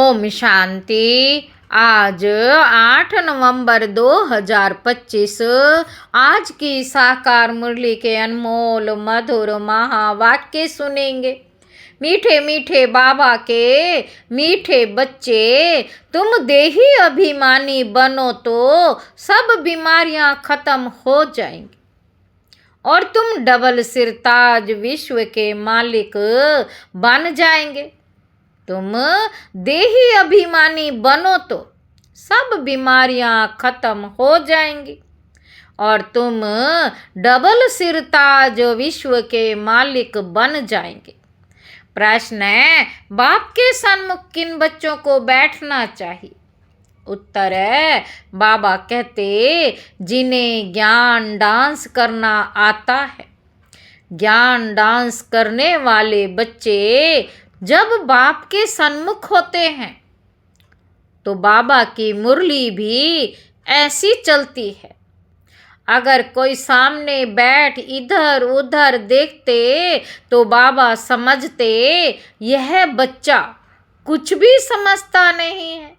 ओम शांति। आज 8 नवंबर 2025 आज की साकार मुरली के अनमोल मधुर महावाक्य सुनेंगे। मीठे मीठे बाबा के मीठे बच्चे, तुम देही अभिमानी बनो तो सब बीमारियां खत्म हो जाएंगी और तुम डबल सिरताज विश्व के मालिक बन जाएंगे। तुम देही अभिमानी बनो तो सब बीमारियां खत्म हो जाएंगी और तुम डबल सिरताज विश्व के मालिक बन जाएंगे। प्रश्न है, बाप के सन्मुख किन बच्चों को बैठना चाहिए? उत्तर है, बाबा कहते जिन्हें ज्ञान डांस करना आता है। ज्ञान डांस करने वाले बच्चे जब बाप के सन्मुख होते हैं तो बाबा की मुरली भी ऐसी चलती है। अगर कोई सामने बैठ इधर उधर देखते तो बाबा समझते यह बच्चा कुछ भी समझता नहीं है।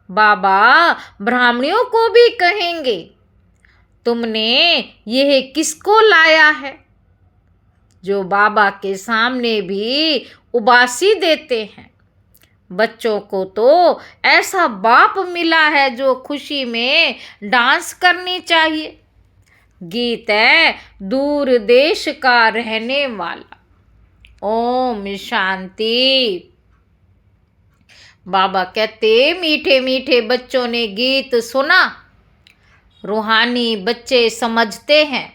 बाबा ब्राह्मणों को भी कहेंगे, तुमने यह किसको लाया है? जो बाबा के सामने भी उबासी देते हैं। बच्चों को तो ऐसा बाप मिला है जो खुशी में डांस करनी चाहिए। गीत है दूर देश का रहने वाला। ओम शांति। बाबा कहते मीठे मीठे बच्चों ने गीत सुना। रूहानी बच्चे समझते हैं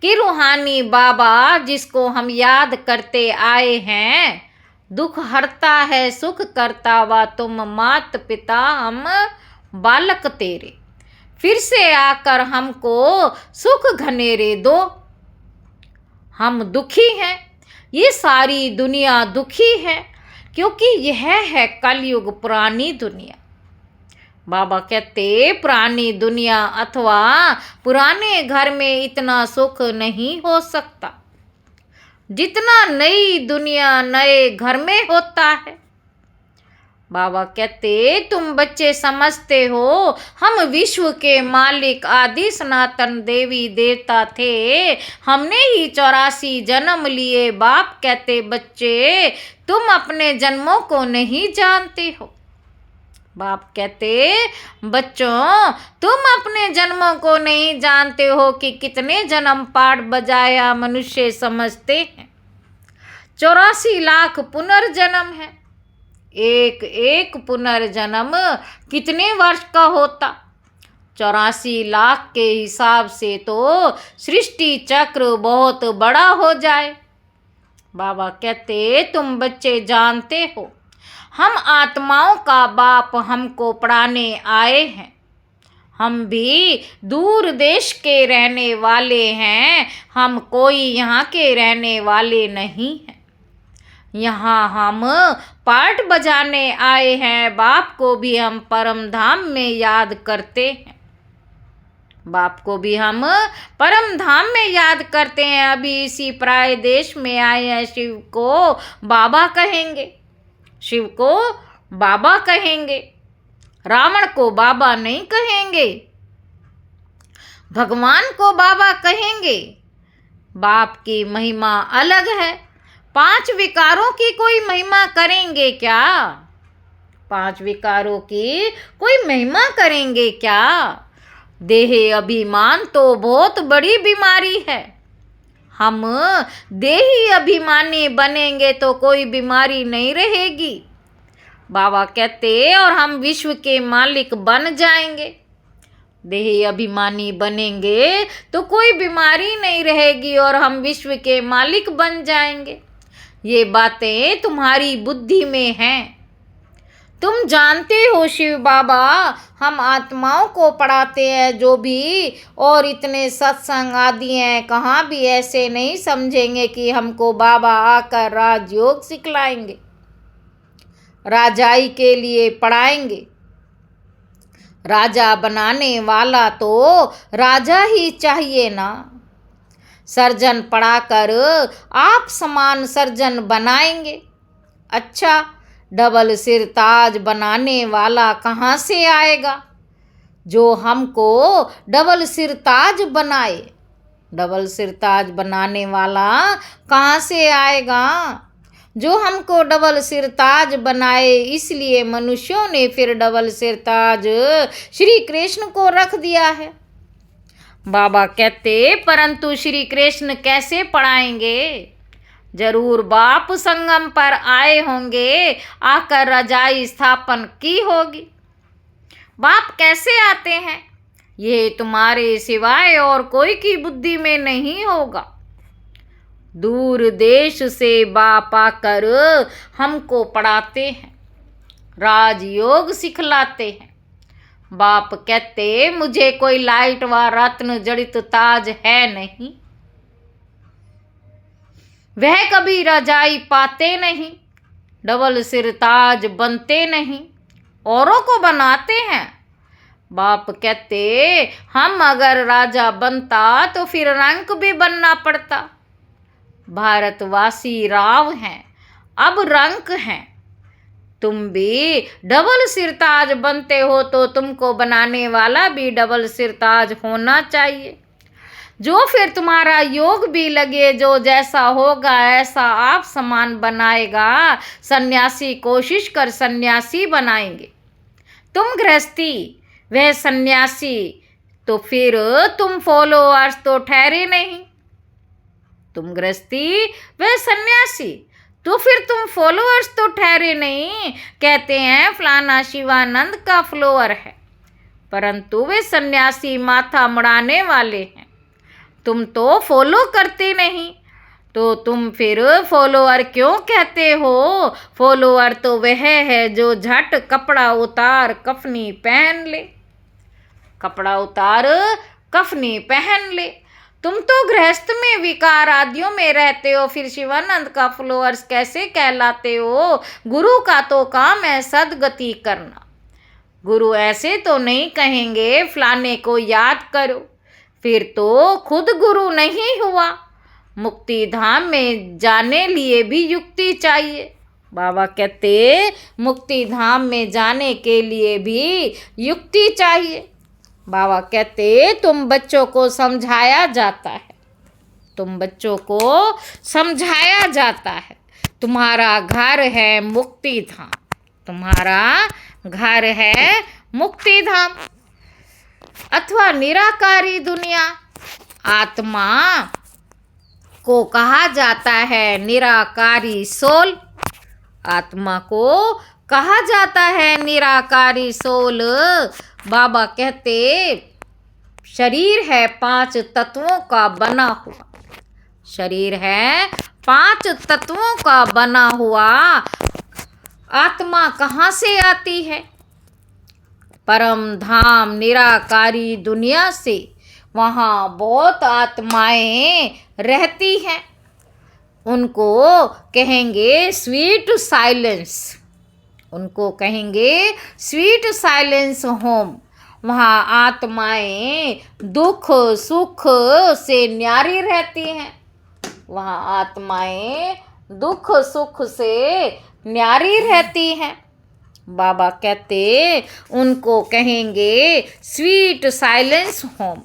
कि रूहानी बाबा जिसको हम याद करते आए हैं, दुख हरता है सुख करता वा तुम मात पिता हम बालक तेरे। फिर से आकर हमको सुख घनेरे दो। हम दुखी हैं, ये सारी दुनिया दुखी है क्योंकि यह है कलयुग पुरानी दुनिया। बाबा कहते पुरानी दुनिया अथवा पुराने घर में इतना सुख नहीं हो सकता जितना नई दुनिया नए घर में होता है। बाबा कहते तुम बच्चे समझते हो हम विश्व के मालिक आदि सनातन देवी देवता थे। हमने ही 84 जन्म लिए। बाप कहते बच्चे तुम अपने जन्मों को नहीं जानते हो। बाप कहते बच्चों तुम अपने जन्मों को नहीं जानते हो कि कितने जन्म पाठ बजाया मनुष्य समझते हैं। 84 लाख पुनर्जन्म है। एक एक पुनर्जन्म कितने वर्ष का होता? 84 लाख के हिसाब से तो सृष्टि चक्र बहुत बड़ा हो जाए। बाबा कहते तुम बच्चे जानते हो हम आत्माओं का बाप हमको पढ़ाने आए हैं। हम भी दूर देश के रहने वाले हैं। हम कोई यहाँ के रहने वाले नहीं हैं। यहाँ हम पाठ बजाने आए हैं। बाप को भी हम परम धाम में याद करते हैं। बाप को भी हम परम धाम में याद करते हैं। अभी इसी पराये देश में आए हैं। शिव को बाबा कहेंगे, शिव को बाबा कहेंगे, रावण को बाबा नहीं कहेंगे, भगवान को बाबा कहेंगे। बाप की महिमा अलग है। 5 विकारों की कोई महिमा करेंगे क्या? 5 विकारों की कोई महिमा करेंगे क्या? देह अभिमान तो बहुत बड़ी बीमारी है। हम देही अभिमानी बनेंगे तो कोई बीमारी नहीं रहेगी। बाबा कहते और हम विश्व के मालिक बन जाएंगे। देही अभिमानी बनेंगे तो कोई बीमारी नहीं रहेगी और हम विश्व के मालिक बन जाएंगे। ये बातें तुम्हारी बुद्धि में हैं। तुम जानते हो शिव बाबा हम आत्माओं को पढ़ाते हैं जो भी, और इतने सत्संग आदि हैं। कहाँ भी ऐसे नहीं समझेंगे कि हमको बाबा आकर राजयोग सिखलाएंगे, राजाई के लिए पढ़ाएंगे। राजा बनाने वाला तो राजा ही चाहिए ना। सर्जन पढ़ाकर आप समान सर्जन बनाएंगे। अच्छा, डबल सिर ताज बनाने वाला कहाँ से आएगा जो हमको डबल सिर ताज बनाए। डबल सिर ताज बनाने वाला कहाँ से आएगा जो हमको डबल सिर ताज बनाए। इसलिए मनुष्यों ने फिर डबल सिर ताज श्री कृष्ण को रख दिया है। बाबा कहते परंतु श्री कृष्ण कैसे पढ़ाएंगे। जरूर बाप संगम पर आए होंगे, आकर रजाई स्थापन की होगी। बाप कैसे आते हैं ये तुम्हारे सिवाय और कोई की बुद्धि में नहीं होगा। दूर देश से बाप आकर हमको पढ़ाते हैं, राजयोग सिखलाते हैं। बाप कहते मुझे कोई लाइट व रत्न जड़ित ताज है नहीं, वह कभी रजाई पाते नहीं, डबल सिर ताज बनते नहीं, औरों को बनाते हैं। बाप कहते हम अगर राजा बनता तो फिर रंक भी बनना पड़ता। भारतवासी राव हैं, अब रंक हैं। तुम भी डबल सिरताज बनते हो तो तुमको बनाने वाला भी डबल सिरताज होना चाहिए, जो फिर तुम्हारा योग भी लगे, जो जैसा होगा ऐसा आप समान बनाएगा। सन्यासी कोशिश कर सन्यासी बनाएंगे, तुम गृहस्थी वह सन्यासी, तो फिर तुम फॉलोअर्स तो ठहरे नहीं। तुम गृहस्थी वह सन्यासी, तो फिर तुम फॉलोअर्स तो ठहरे नहीं। कहते हैं फलाना शिवानंद का फॉलोअर है, परंतु वे सन्यासी माथा मुड़ाने वाले हैं। तुम तो फॉलो करते नहीं, तो तुम फिर फॉलोअर क्यों कहते हो। फॉलोअर तो वह है जो झट कपड़ा उतार कफनी पहन ले, कपड़ा उतार कफनी पहन ले। तुम तो गृहस्थ में विकार आदियों में रहते हो, फिर शिवानंद का फॉलोअर्स कैसे कहलाते हो। गुरु का तो काम है सदगति करना। गुरु ऐसे तो नहीं कहेंगे फलाने को याद करो, फिर तो खुद गुरु नहीं हुआ। मुक्ति धाम में जाने लिए भी युक्ति चाहिए। बाबा कहते मुक्ति धाम में जाने के लिए भी युक्ति चाहिए। बाबा कहते तुम बच्चों को समझाया जाता है, तुम बच्चों को समझाया जाता है। तुम्हारा घर है मुक्ति धाम, तुम्हारा घर है मुक्ति धाम अथवा निराकारी दुनिया। आत्मा को कहा जाता है निराकारी सोल, आत्मा को कहा जाता है निराकारी सोल। बाबा कहते शरीर है 5 तत्वों का बना हुआ, शरीर है 5 तत्वों का बना हुआ। आत्मा कहाँ से आती है। परम धाम निराकारी दुनिया से। वहाँ बहुत आत्माएं रहती हैं, उनको कहेंगे स्वीट साइलेंस, उनको कहेंगे स्वीट साइलेंस होम। वहाँ आत्माएं दुख सुख से न्यारी रहती हैं, वहाँ आत्माएं दुख सुख से न्यारी रहती हैं। बाबा कहते उनको कहेंगे स्वीट साइलेंस होम।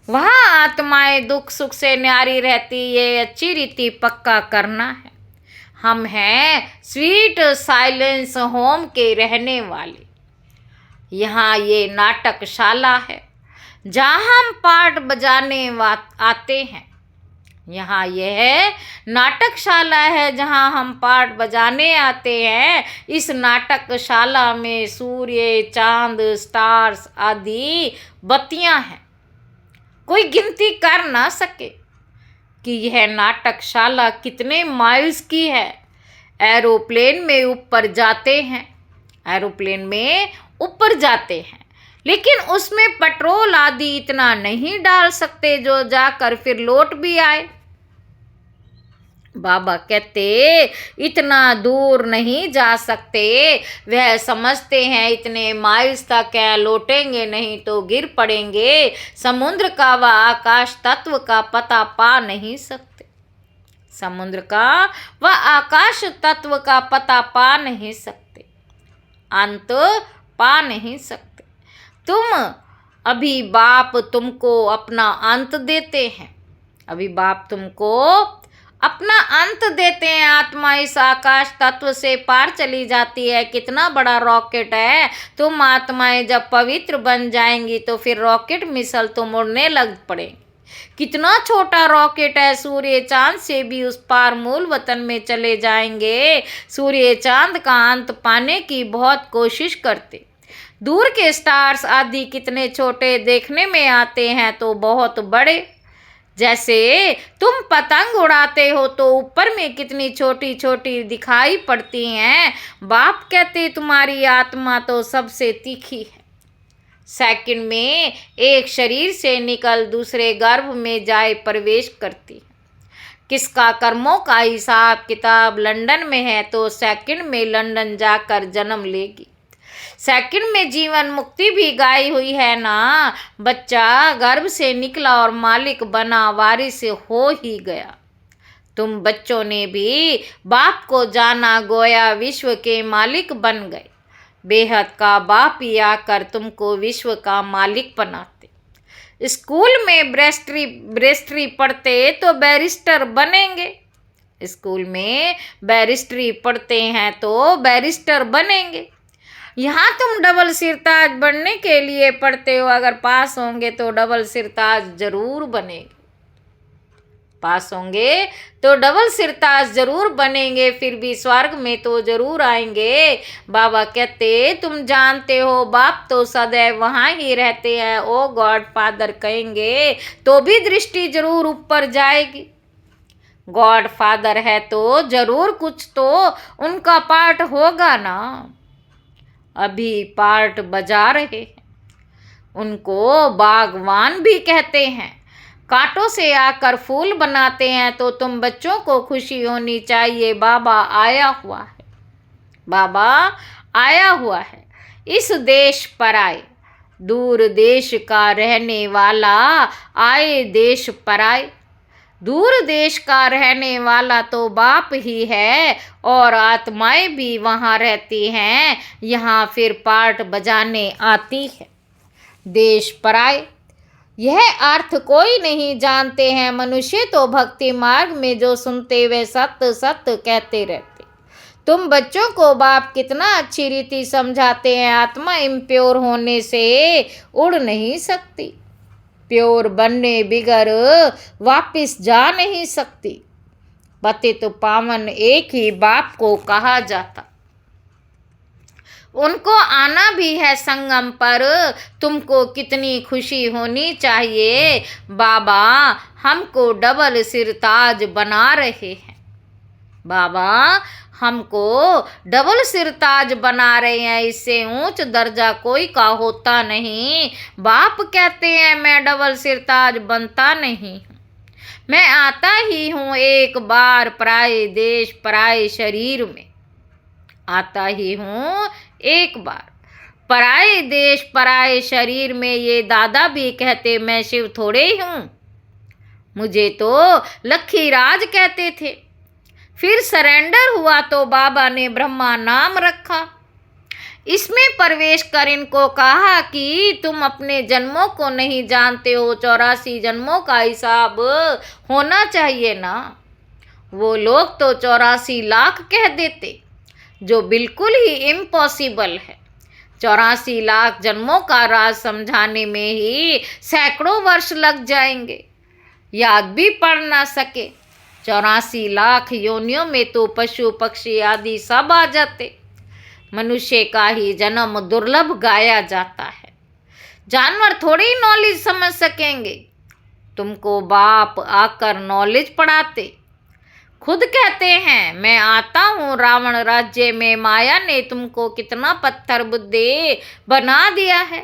वहाँ आत्माएं दुख सुख से न्यारी रहती, ये अच्छी रीति पक्का करना है। हम हैं स्वीट साइलेंस होम के रहने वाले। यहाँ ये नाटकशाला है जहाँ हम पाठ बजाने आते हैं। यहाँ यह नाटकशाला है जहाँ हम पाठ बजाने आते हैं। इस नाटकशाला में सूर्य चांद स्टार्स आदि बत्तियाँ हैं, कोई गिनती कर ना सके कि यह नाटकशाला कितने माइल्स की है। एरोप्लेन में ऊपर जाते हैं, एरोप्लेन में ऊपर जाते हैं, लेकिन उसमें पेट्रोल आदि इतना नहीं डाल सकते जो जाकर फिर लौट भी आए। बाबा कहते इतना दूर नहीं जा सकते, वह समझते हैं इतने माइल्स तक है, लौटेंगे नहीं तो गिर पड़ेंगे। समुद्र का व आकाश तत्व का पता पा नहीं सकते, समुद्र का व आकाश तत्व का पता पा नहीं सकते, अंत पा नहीं सकते। तुम अभी बाप तुमको अपना अंत देते हैं, अभी बाप तुमको अपना अंत देते हैं। आत्मा इस आकाश तत्व से पार चली जाती है। कितना बड़ा रॉकेट है। तुम आत्माएं जब पवित्र बन जाएंगी तो फिर रॉकेट मिसल तुम उड़ने लग पड़ेंगे। कितना छोटा रॉकेट है, सूर्य चांद से भी उस पार मूल वतन में चले जाएंगे। सूर्य चांद का अंत पाने की बहुत कोशिश करते। दूर के स्टार्स आदि कितने छोटे देखने में आते हैं तो बहुत बड़े। जैसे तुम पतंग उड़ाते हो तो ऊपर में कितनी छोटी छोटी दिखाई पड़ती हैं। बाप कहते तुम्हारी आत्मा तो सबसे तीखी है। सेकंड में एक शरीर से निकल दूसरे गर्भ में जाए प्रवेश करती है। किसका कर्मों का हिसाब किताब लंदन में है तो सेकंड में लंदन जाकर जन्म लेगी। सेकंड में जीवन मुक्ति भी गाई हुई है ना। बच्चा गर्भ से निकला और मालिक बना, वारिस हो ही गया। तुम बच्चों ने भी बाप को जाना, गोया विश्व के मालिक बन गए। बेहद का बाप ही आकर तुमको विश्व का मालिक बनाते। स्कूल में बैरिस्ट्री पढ़ते तो बैरिस्टर बनेंगे। स्कूल में बैरिस्ट्री पढ़ते हैं तो बैरिस्टर बनेंगे। यहाँ तुम डबल सिरताज बनने के लिए पढ़ते हो। अगर पास होंगे तो डबल सिरताज जरूर बनेंगे। पास होंगे तो डबल सिरताज जरूर बनेंगे। फिर भी स्वर्ग में तो जरूर आएंगे। बाबा कहते तुम जानते हो बाप तो सदैव वहाँ ही रहते हैं। ओ गॉड फादर कहेंगे तो भी दृष्टि जरूर ऊपर जाएगी। गॉड फादर है तो जरूर कुछ तो उनका पार्ट होगा ना। अभी पार्ट बजा रहे हैं। उनको बागवान भी कहते हैं। कांटों से आकर फूल बनाते हैं तो तुम बच्चों को खुशी होनी चाहिए। बाबा आया हुआ है, बाबा आया हुआ है। इस देश पर आए, दूर देश का रहने वाला आए देश पर आए। दूर देश का रहने वाला तो बाप ही है और आत्माएं भी वहाँ रहती हैं। यहाँ फिर पार्ट बजाने आती है। देश पराए यह अर्थ कोई नहीं जानते हैं। मनुष्य तो भक्ति मार्ग में जो सुनते वे सत्य सत्य कहते रहते। तुम बच्चों को बाप कितना अच्छी रीति समझाते हैं। आत्मा इम्प्योर होने से उड़ नहीं सकती, प्योर बनने बिगर वापिस जा नहीं सकती। पतित पावन एक ही बाप को कहा जाता। उनको आना भी है संगम पर। तुमको कितनी खुशी होनी चाहिए। बाबा हमको डबल सिरताज बना रहे हैं। बाबा हमको डबल सिरताज बना रहे हैं। इससे ऊंच दर्जा कोई का होता नहीं। बाप कहते हैं मैं डबल सिरताज बनता नहीं हूँ। मैं आता ही हूँ एक बार पराए देश पराए शरीर में। आता ही हूँ एक बार पराए देश पराए शरीर में। ये दादा भी कहते मैं शिव थोड़े ही हूँ। मुझे तो लक्खी राज कहते थे। फिर सरेंडर हुआ तो बाबा ने ब्रह्मा नाम रखा। इसमें प्रवेश कर इनको कहा कि तुम अपने जन्मों को नहीं जानते हो। 84 जन्मों का हिसाब होना चाहिए ना। वो लोग तो 84 लाख कह देते, जो बिल्कुल ही इम्पॉसिबल है। 84 लाख जन्मों का राज समझाने में ही सैकड़ों वर्ष लग जाएंगे। याद भी पढ़ ना सके। 84 लाख योनियों में तो पशु पक्षी आदि सब आ जाते। मनुष्य का ही जन्म दुर्लभ गाया जाता है। जानवर थोड़ी नॉलेज समझ सकेंगे। तुमको बाप आकर नॉलेज पढ़ाते। खुद कहते हैं मैं आता हूँ रावण राज्य में। माया ने तुमको कितना पत्थर बुद्धि बना दिया है।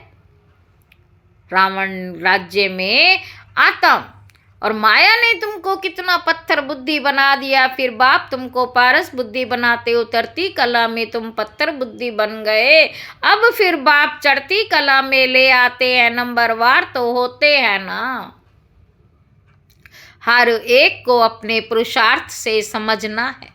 रावण राज्य में आता हूँ और माया ने तुमको कितना पत्थर बुद्धि बना दिया। फिर बाप तुमको पारस बुद्धि बनाते। उतरती कला में तुम पत्थर बुद्धि बन गए। अब फिर बाप चढ़ती कला में ले आते हैं। नंबरवार तो होते हैं ना। हर एक को अपने पुरुषार्थ से समझना है।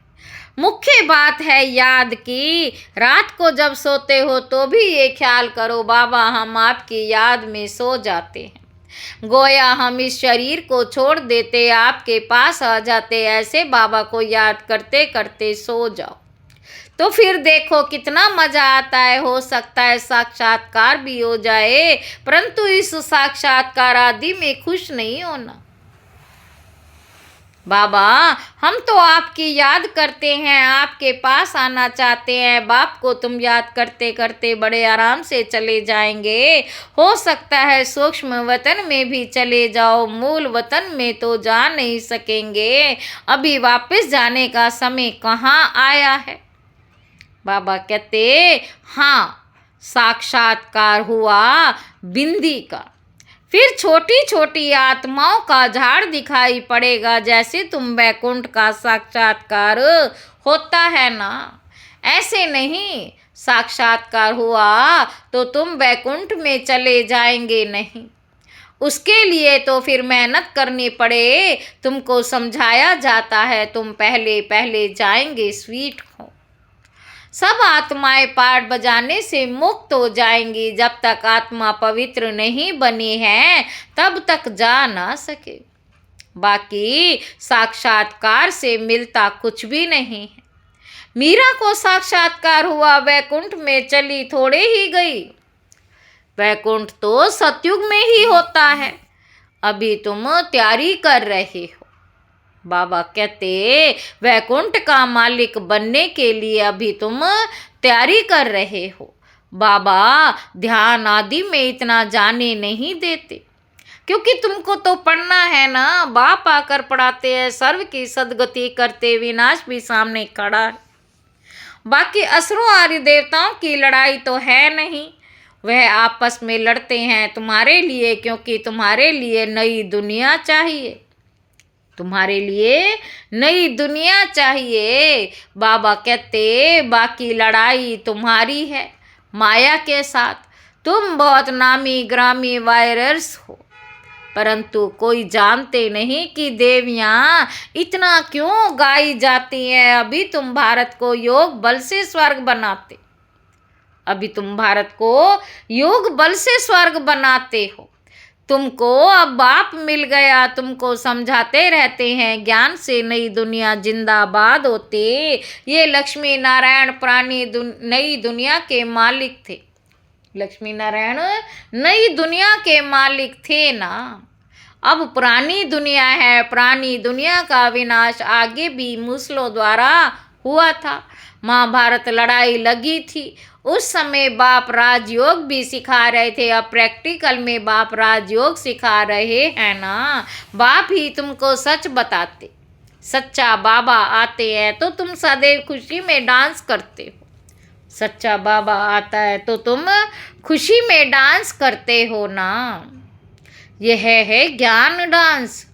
मुख्य बात है याद की रात को जब सोते हो तो भी ये ख्याल करो बाबा हम आपकी याद में सो जाते हैं। गोया हम इस शरीर को छोड़ देते आपके पास आ जाते, ऐसे बाबा को याद करते करते सो जाओ तो फिर देखो कितना मजा आता है। हो सकता है साक्षात्कार भी हो जाए, परंतु इस साक्षात्कार आदि में खुश नहीं होना। बाबा हम तो आपकी याद करते हैं, आपके पास आना चाहते हैं। बाप को तुम याद करते करते बड़े आराम से चले जाएंगे। हो सकता है सूक्ष्म वतन में भी चले जाओ, मूल वतन में तो जा नहीं सकेंगे। अभी वापस जाने का समय कहाँ आया है। बाबा कहते हाँ साक्षात्कार हुआ बिंदी का, फिर छोटी छोटी आत्माओं का झाड़ दिखाई पड़ेगा। जैसे तुम वैकुंठ का साक्षात्कार होता है ना, ऐसे नहीं। साक्षात्कार हुआ तो तुम वैकुंठ में चले जाएंगे नहीं, उसके लिए तो फिर मेहनत करनी पड़े। तुमको समझाया जाता है तुम पहले पहले जाएंगे स्वीट हो। सब आत्माएं पाठ बजाने से मुक्त हो जाएंगी। जब तक आत्मा पवित्र नहीं बनी है तब तक जा ना सके। बाकी साक्षात्कार से मिलता कुछ भी नहीं है। मीरा को साक्षात्कार हुआ, वैकुंठ में चली थोड़े ही गई। वैकुंठ तो सतयुग में ही होता है, अभी तुम तैयारी कर रहे हो। बाबा कहते वैकुंठ का मालिक बनने के लिए अभी तुम तैयारी कर रहे हो। बाबा ध्यान आदि में इतना जाने नहीं देते, क्योंकि तुमको तो पढ़ना है ना। बाप आकर पढ़ाते हैं, सर्व की सदगति करते, विनाश भी सामने खड़ा है। बाकी असुरों आदि देवताओं की लड़ाई तो है नहीं, वह आपस में लड़ते हैं तुम्हारे लिए, क्योंकि तुम्हारे लिए नई दुनिया चाहिए। तुम्हारे लिए नई दुनिया चाहिए। बाबा कहते बाकी लड़ाई तुम्हारी है माया के साथ। तुम बहुत नामी ग्रामी वायरस हो, परंतु कोई जानते नहीं कि देवियाँ इतना क्यों गाई जाती हैं। अभी तुम भारत को योग बल से स्वर्ग बनाते, अभी तुम भारत को योग बल से स्वर्ग बनाते हो। तुमको अब बाप मिल गया, तुमको समझाते रहते हैं ज्ञान से नई दुनिया जिंदाबाद होते। ये लक्ष्मी नारायण प्राणी नई दुनिया के मालिक थे। लक्ष्मी नारायण नई दुनिया के मालिक थे ना। अब पुरानी दुनिया है, पुरानी दुनिया का विनाश आगे भी मूसलों द्वारा हुआ था। महाभारत लड़ाई लगी थी, उस समय बाप राजयोग भी सिखा रहे थे। अब प्रैक्टिकल में बाप राजयोग सिखा रहे हैं ना। बाप ही तुमको सच बताते। सच्चा बाबा आते हैं तो तुम सदैव खुशी में डांस करते हो। सच्चा बाबा आता है तो तुम खुशी में डांस करते हो ना। यह है ज्ञान डांस।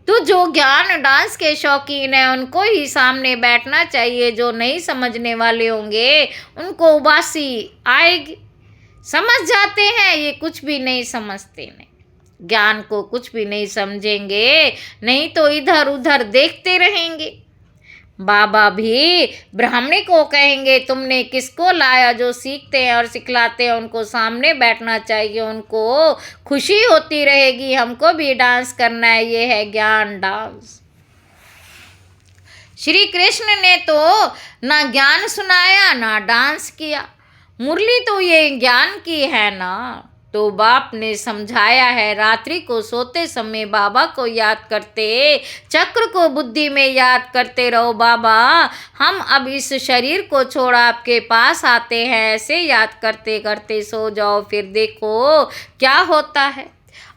तो जो ज्ञान डांस के शौकीन हैं उनको ही सामने बैठना चाहिए। जो नहीं समझने वाले होंगे उनको उबासी आएगी। समझ जाते हैं ये कुछ भी नहीं समझते, नहीं ज्ञान को कुछ भी नहीं समझेंगे, नहीं तो इधर उधर देखते रहेंगे। बाबा भी ब्राह्मणी को कहेंगे तुमने किसको लाया। जो सीखते हैं और सिखलाते हैं उनको सामने बैठना चाहिए, उनको खुशी होती रहेगी। हमको भी डांस करना है, ये है ज्ञान डांस। श्री कृष्ण ने तो ना ज्ञान सुनाया ना डांस किया, मुरली तो ये ज्ञान की है ना। तो बाप ने समझाया है रात्रि को सोते समय बाबा को याद करते, चक्र को बुद्धि में याद करते रहो। बाबा हम अब इस शरीर को छोड़ आपके पास आते हैं, ऐसे याद करते करते सो जाओ। फिर देखो क्या होता है।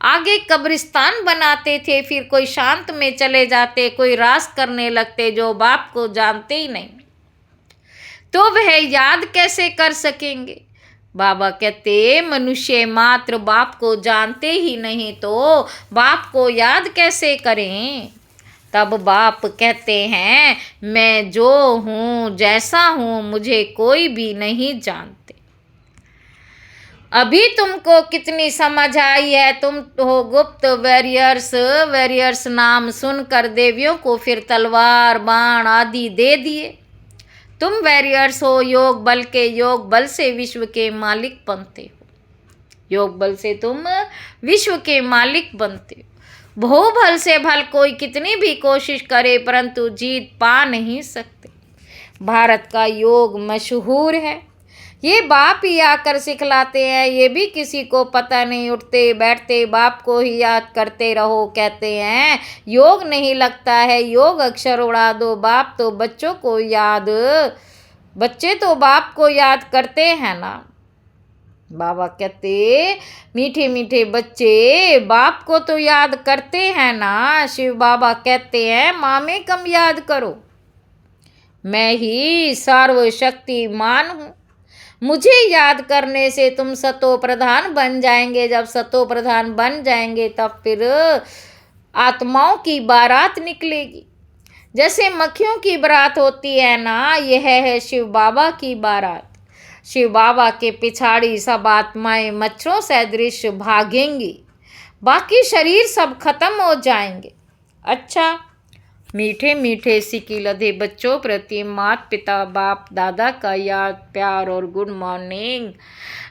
आगे कब्रिस्तान बनाते थे, फिर कोई शांत में चले जाते, कोई रास करने लगते जो बाप को जानते ही नहीं, तो वह याद कैसे कर सकेंगे। बाबा कहते मनुष्य मात्र बाप को जानते ही नहीं तो बाप को याद कैसे करें। तब बाप कहते हैं मैं जो हूँ जैसा हूँ मुझे कोई भी नहीं जानते। अभी तुमको कितनी समझ आई है। तुम हो गुप्त वॉरियर्स। वॉरियर्स नाम सुनकर देवियों को फिर तलवार बाण आदि दे दिए। तुम वॉरियर्स हो योग बल के। योग बल से विश्व के मालिक बनते हो। योग बल से तुम विश्व के मालिक बनते हो। बहुबल से भल कोई कितनी भी कोशिश करे परंतु जीत पा नहीं सकते। भारत का योग मशहूर है। ये बाप ही आकर सिखलाते हैं। ये भी किसी को पता नहीं। उठते बैठते बाप को ही याद करते रहो। कहते हैं योग नहीं लगता है। योग अक्षर उड़ा दो। बाप तो बच्चों को याद, बच्चे तो बाप को याद करते हैं ना। बाबा कहते मीठे मीठे बच्चे बाप को तो याद करते हैं ना। शिव बाबा कहते हैं माँ में कम याद करो। मैं ही सर्वशक्तिमान हूँ। मुझे याद करने से तुम सतो प्रधान बन जाएंगे। जब सतो प्रधान बन जाएंगे तब फिर आत्माओं की बारात निकलेगी। जैसे मक्खियों की बारात होती है ना, यह है शिव बाबा की बारात। शिव बाबा के पिछाड़ी सब आत्माएं मच्छरों सदृश भागेंगी। बाकी शरीर सब खत्म हो जाएंगे। अच्छा, मीठे मीठे सिकी लधे बच्चों प्रति माता पिता बाप दादा का याद प्यार और गुड मॉर्निंग।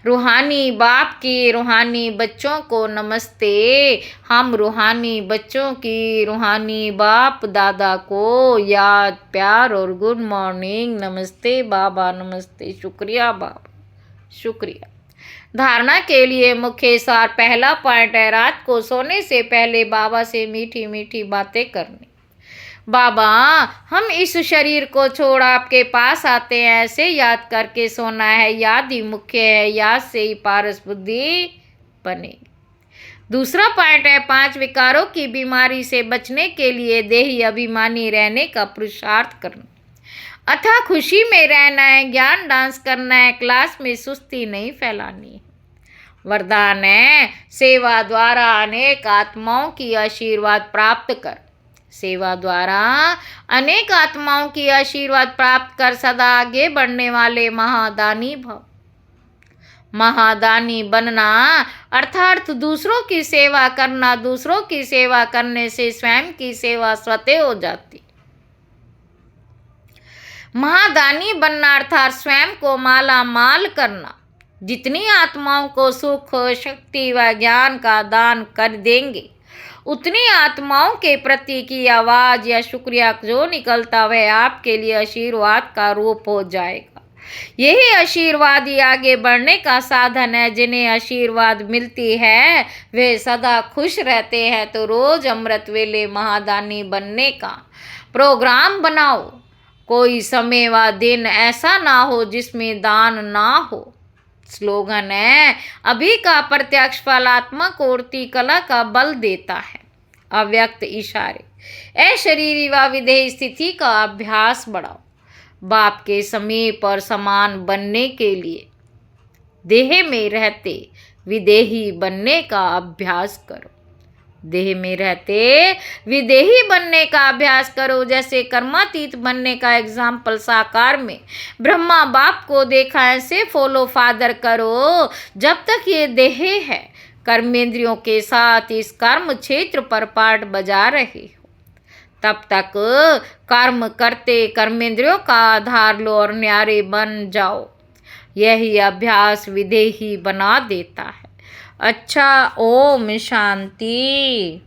रूहानी बाप की रूहानी बच्चों को नमस्ते। हम रूहानी बच्चों की रूहानी बाप दादा को याद प्यार और गुड मॉर्निंग। नमस्ते बाबा, नमस्ते। शुक्रिया बाबा, शुक्रिया। धारणा के लिए मुख्य सार पहला पॉइंट है रात को सोने से पहले बाबा से मीठी मीठी बातें करनी। बाबा, हम इस शरीर को छोड़ आपके पास आते हैं, ऐसे याद करके सोना है। याद ही मुख्य है। याद से ही पारस बुद्धि बनेगी। दूसरा पॉइंट है 5 विकारों की बीमारी से बचने के लिए देही अभिमानी रहने का पुरुषार्थ करना। अथा खुशी में रहना है। ज्ञान डांस करना है। क्लास में सुस्ती नहीं फैलानी है। वरदान है सेवा द्वारा अनेक आत्माओं की आशीर्वाद प्राप्त कर। सेवा द्वारा अनेक आत्माओं की आशीर्वाद प्राप्त कर सदा आगे बढ़ने वाले महादानी भव। महादानी बनना अर्थात दूसरों की सेवा करना। दूसरों की सेवा करने से स्वयं की सेवा स्वतः हो जाती। महादानी बनना अर्थात स्वयं को माला माल करना। जितनी आत्माओं को सुख शक्ति व ज्ञान का दान कर देंगे उतनी आत्माओं के प्रति की आवाज़ या शुक्रिया जो निकलता वह आपके लिए आशीर्वाद का रूप हो जाएगा। यही आशीर्वाद ही आगे बढ़ने का साधन है। जिन्हें आशीर्वाद मिलती है वे सदा खुश रहते हैं। तो रोज अमृत वेले महादानी बनने का प्रोग्राम बनाओ। कोई समय व दिन ऐसा ना हो जिसमें दान ना हो। स्लोगन है अभी का प्रत्यक्ष फल आत्मा को उड़ती कला का बल देता है। अव्यक्त इशारे अशरीरी व विदेही स्थिति का अभ्यास बढ़ाओ। बाप के समीप और समान बनने के लिए देह में रहते विदेही बनने का अभ्यास करो। देह में रहते विदेही बनने का अभ्यास करो। जैसे कर्मातीत बनने का एग्जाम्पल साकार में ब्रह्मा बाप को देखा, ऐसे फॉलो फादर करो। जब तक ये देह है कर्मेंद्रियों के साथ इस कर्म क्षेत्र पर पाठ बजा रहे हो तब तक कर्म करते कर्मेंद्रियों का आधार लो और न्यारे बन जाओ। यही अभ्यास विदेही बना देता है। अच्छा, ओम शांति।